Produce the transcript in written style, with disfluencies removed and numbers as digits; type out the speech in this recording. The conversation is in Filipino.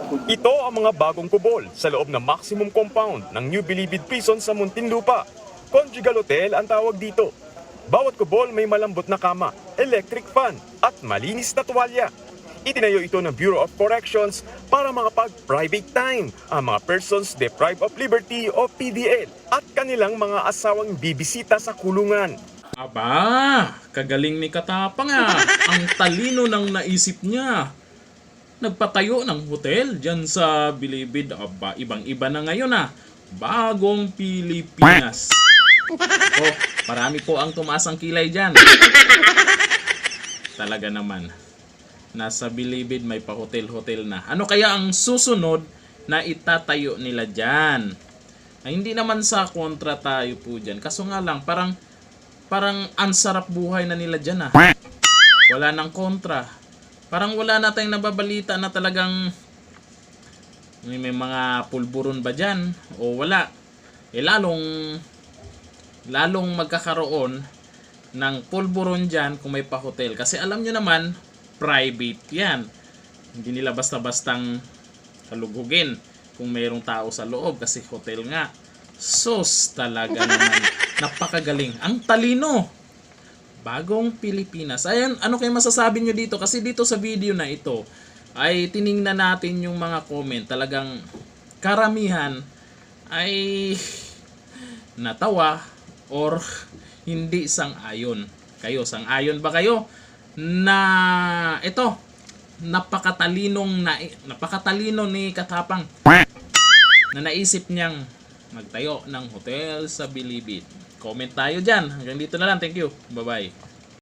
Ito ang mga bagong kubol sa loob ng maximum compound ng New Bilibid Prison sa Muntinlupa. Conjugal Hotel ang tawag dito. Bawat kubol may malambot na kama, electric fan at malinis na tuwalya. Itinayo ito ng Bureau of Corrections para makapag-private time ang mga persons deprived of liberty o PDL at kanilang mga asawang bibisita sa kulungan. Aba, kagaling ni Katapang ah. Ang talino ng naisip niya. Nagpatayo ng hotel dyan sa Bilibid. Aba, ibang-iba na ngayon ah. Bagong Pilipinas. Oh, marami po ang tumaas ang kilay dyan. Talaga naman. Nasa Bilibid may pa-hotel-hotel na. Ano kaya ang susunod na itatayo nila dyan? Ay, hindi naman sa kontra tayo po dyan. Kaso nga lang, parang ang sarap buhay na nila dyan ah. Wala nang kontra. Parang wala na tayong nababalita na talagang may mga pulburon ba dyan o wala. Eh lalong magkakaroon ng pulburon dyan kung may pa-hotel. Kasi alam nyo naman, private yan. Hindi nila basta-bastang kalugugin kung mayroong tao sa loob kasi hotel nga. Sos talaga naman. Napakagaling. Ang talino. Bagong Pilipinas. Ayan, ano kayo masasabi nyo dito? Kasi dito sa video na ito ay tiningnan natin yung mga comment. Talagang karamihan ay natawa or hindi sang-ayon. Kayo, sang-ayon ba kayo na ito napakatalino ni Katapang na naisip niyang magtayo ng hotel sa Bilibid? Comment tayo dyan. Hanggang dito na lang. Thank you. Bye-bye.